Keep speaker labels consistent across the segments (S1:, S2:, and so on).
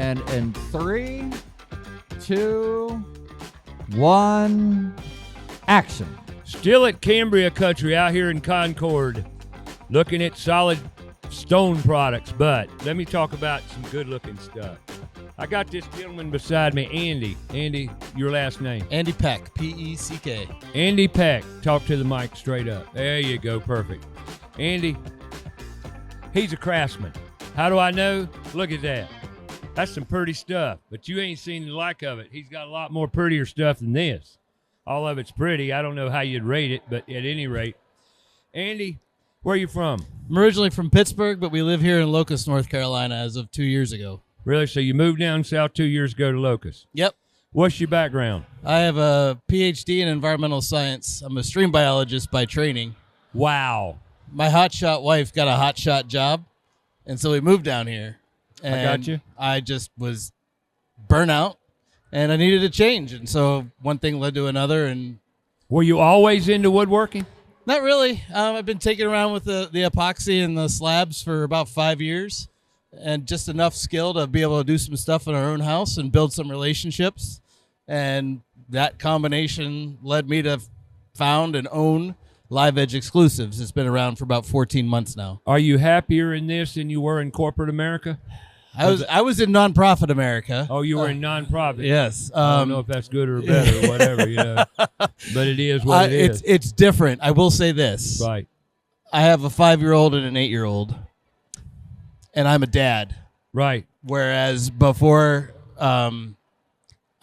S1: And in 3, 2, 1, action.
S2: Still at Cambria Country out here in Concord, looking at solid stone products, but let me talk about some good-looking stuff. I got this gentleman beside me, Andy. Andy, your last name?
S3: Andy Peck, P-E-C-K.
S2: Andy Peck. Talk to the mic straight up. There you go. Perfect. Andy, he's a craftsman. How do I know? Look at that. That's some pretty stuff, but you ain't seen the like of it. He's got a lot more prettier stuff than this. All of it's pretty. I don't know how you'd rate it, but at any rate. Andy, where are you from?
S3: I'm originally from Pittsburgh, but we live here in Locust, North Carolina as of 2 years ago.
S2: Really? So you moved down south 2 years ago to Locust?
S3: Yep.
S2: What's your background?
S3: I have a Ph.D. in environmental science. I'm a stream biologist by training.
S2: Wow.
S3: My hotshot wife got a hotshot job, and so we moved down here. And
S2: I got you.
S3: I just was burnt out, and I needed a change. And so one thing led to another. And
S2: Were you always into woodworking?
S3: not really. I've been taking around with the epoxy and the slabs for about 5 years, and just enough skill to be able to do some stuff in our own house and build some relationships. And that combination led me to found and own Live Edge Exclusives. It's been around for about 14 months now.
S2: Are you happier in this than you were in corporate America?
S3: I was in nonprofit America.
S2: Oh, you were in nonprofit.
S3: Yes.
S2: I don't know if that's good or bad or whatever, but it is what it is.
S3: It's different. I will say this.
S2: Right.
S3: I have a 5-year-old and an 8-year-old, and I'm a dad.
S2: Right.
S3: Whereas before, I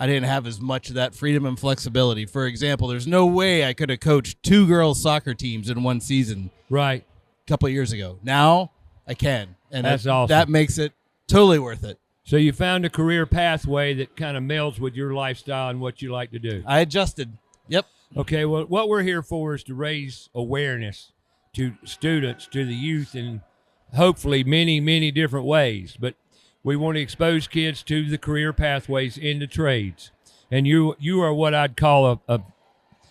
S3: didn't have as much of that freedom and flexibility. For example, there's no way I could have coached 2 girls' soccer teams in one season.
S2: Right.
S3: A couple of years ago. Now I can, and
S2: That's awesome.
S3: That makes it totally worth it.
S2: So you found a career pathway that kind of melds with your lifestyle and what you like to do.
S3: I adjusted. Yep.
S2: Okay, well, what we're here for is to raise awareness to students, to the youth, in hopefully many, many different ways. But we want to expose kids to the career pathways into trades. And you are what I'd call a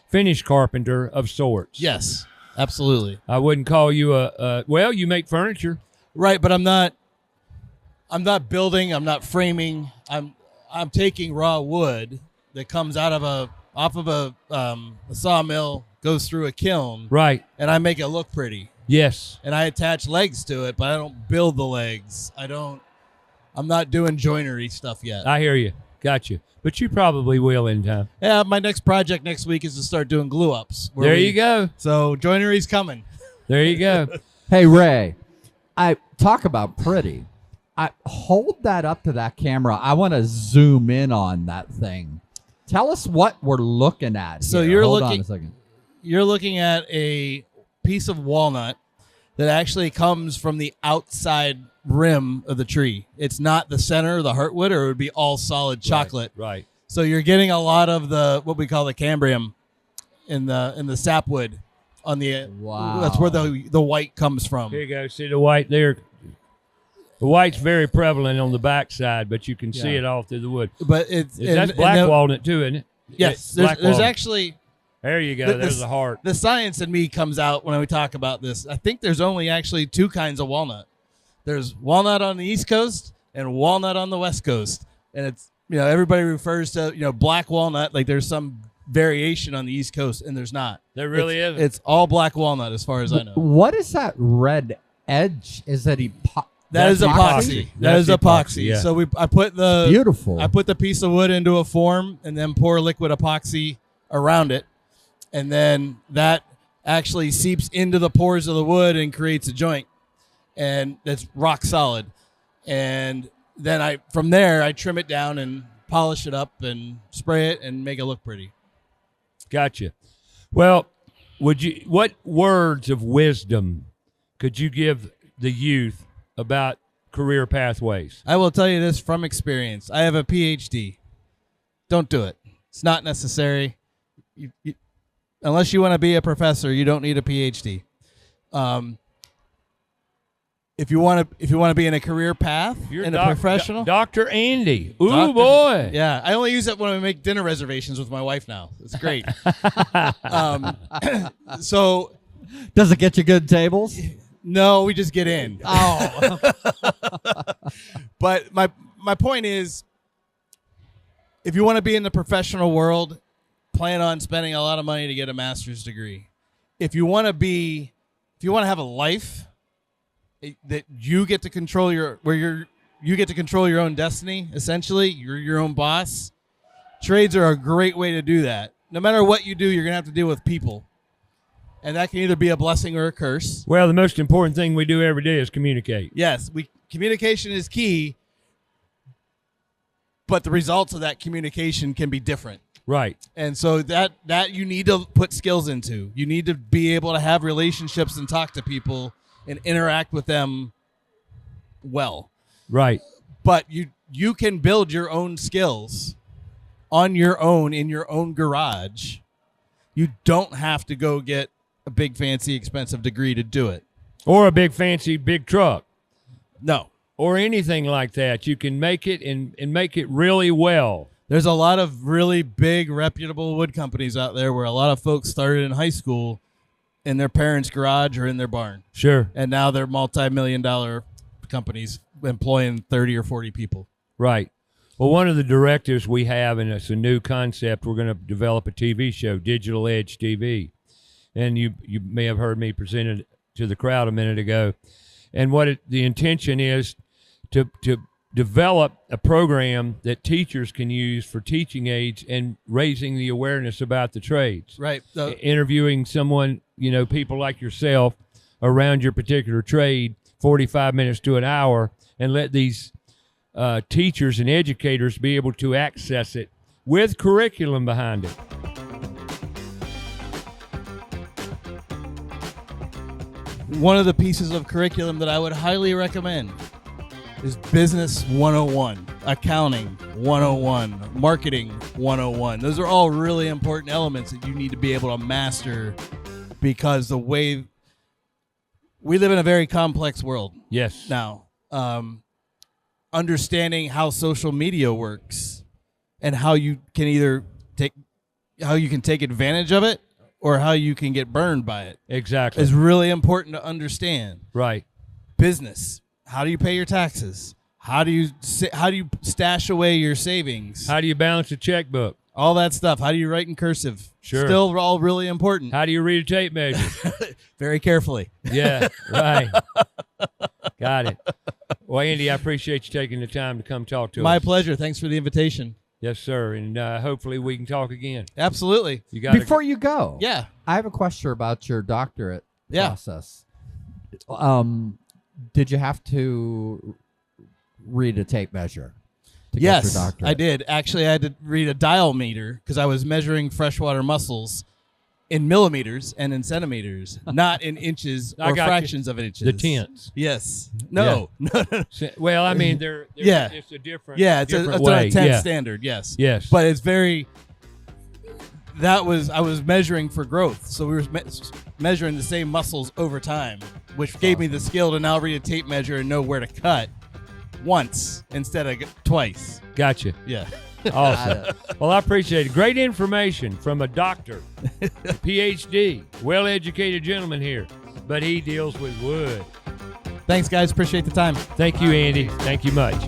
S2: finished carpenter of sorts.
S3: Yes, absolutely.
S2: I wouldn't call you well, you make furniture.
S3: Right, but I'm not building, I'm not framing. I'm taking raw wood that comes off of a sawmill, goes through a kiln.
S2: Right.
S3: And I make it look pretty.
S2: Yes.
S3: And I attach legs to it, but I don't build the legs. I'm not doing joinery stuff yet.
S2: I hear you. Got you. But you probably will in time.
S3: Yeah, my next project next week is to start doing glue ups.
S2: There you go.
S3: So joinery's coming.
S2: There you go.
S1: Hey, Ray, I talk about pretty. I hold that up to that camera. I want to zoom in on that thing. Tell us what we're looking at.
S3: So
S1: here. Hold on a second.
S3: You're looking at a piece of walnut that actually comes from the outside rim of the tree. It's not the center of the heartwood, or it would be all solid chocolate.
S2: Right.
S3: So you're getting a lot of the what we call the cambrium in the sapwood on the.
S1: Wow.
S3: That's where the white comes from.
S2: Here you go. See the white there. The white's very prevalent on the backside, but you can see it all through the wood.
S3: But
S2: that's black walnut too, isn't it?
S3: Yes. There's actually.
S2: There you go. There's the heart.
S3: The science in me comes out when we talk about this. I think there's only actually 2 kinds of walnut. There's walnut on the East Coast and walnut on the West Coast. And it's, everybody refers to, black walnut, like there's some variation on the East Coast, and there's not.
S2: There really isn't.
S3: It's all black walnut as far as I know.
S1: What is that red edge? Is that
S3: That is epoxy. That is epoxy.
S2: Yeah.
S3: So I put
S1: beautiful.
S3: I put the piece of wood into a form and then pour liquid epoxy around it. And then that actually seeps into the pores of the wood and creates a joint. And it's rock solid. And then from there I trim it down and polish it up and spray it and make it look pretty.
S2: Gotcha. Well, what words of wisdom could you give the youth about career pathways?
S3: I will tell you this from experience. I have a Ph.D. Don't do it. It's not necessary. Unless you want to be a professor, you don't need a Ph.D. If you want to be in a career path, a professional,
S2: Dr. Andy. Ooh, boy.
S3: Yeah, I only use it when I make dinner reservations with my wife now. It's great. So,
S1: does it get you good my
S3: No, we just get in.
S1: Oh.
S3: But my point is, if you want to be in the professional world, plan on spending a lot of money to get a master's degree. If you want to have a life that you get to control you get to control your own destiny, essentially, you're your own boss. Trades are a great way to do that. No matter what you do, you're going to have to deal with people. And that can either be a blessing or a curse.
S2: Well, the most important thing we do every day is communicate.
S3: Yes, communication is key, but the results of that communication can be different.
S2: Right.
S3: And so that you need to put skills into. You need to be able to have relationships and talk to people and interact with them well.
S2: Right.
S3: But you can build your own skills on your own in your own garage. You don't have to go get a big, fancy, expensive degree to do it.
S2: Or a big, fancy, big truck.
S3: No.
S2: Or anything like that. You can make it and make it really well.
S3: There's a lot of really big, reputable wood companies out there where a lot of folks started in high school in their parents' garage or in their barn.
S2: Sure.
S3: And now they're multi-million-dollar companies employing 30 or 40 people.
S2: Right. Well, one of the directives we have, and it's a new concept, we're going to develop a TV show, Digital Edge TV. And you may have heard me present it to the crowd a minute ago. And the intention is to develop a program that teachers can use for teaching aids and raising the awareness about the trades.
S3: Right.
S2: Interviewing someone, people like yourself around your particular trade, 45 minutes to an hour, and let these teachers and educators be able to access it with curriculum behind it.
S3: One of the pieces of curriculum that I would highly recommend is Business 101, Accounting 101, Marketing 101. Those are all really important elements that you need to be able to master, because the way we live in a very complex world.
S2: Yes.
S3: Now, understanding how social media works and how you can take advantage of it or how you can get burned by it.
S2: Exactly.
S3: Is really important to understand.
S2: Right.
S3: Business. How do you pay your taxes? How do you stash away your savings?
S2: How do you balance a checkbook?
S3: All that stuff. How do you write in cursive?
S2: Sure.
S3: Still all really important.
S2: How do you read a tape measure?
S3: Very carefully.
S2: Yeah, right. Got it. Well, Andy, I appreciate you taking the time to come talk to us.
S3: My pleasure. Thanks for the invitation.
S2: Yes, sir. And hopefully we can talk again.
S3: Absolutely.
S1: Before you go,
S3: yeah,
S1: I have a question about your doctorate process. Did you have to read a tape measure to get your doctorate?
S3: I did. Actually, I had to read a dial meter because I was measuring freshwater mussels in millimeters and in centimeters, not in inches or fractions of inches.
S2: The tenths.
S3: Yes. No.
S2: Yeah. No. Well, I mean, they're it's a different
S3: it's
S2: different
S3: a
S2: way.
S3: 10th standard, yes.
S2: Yes.
S3: But it's very... I was measuring for growth, so we were measuring the same muscles over time, which gave me the skill to now read a tape measure and know where to cut once instead of twice.
S2: Gotcha.
S3: Yeah.
S2: Awesome. Well, I appreciate it. Great information from a doctor, Ph.D., well-educated gentleman here, but he deals with wood.
S3: Thanks, guys. Appreciate the time.
S2: Thank you, Andy. Thank you much.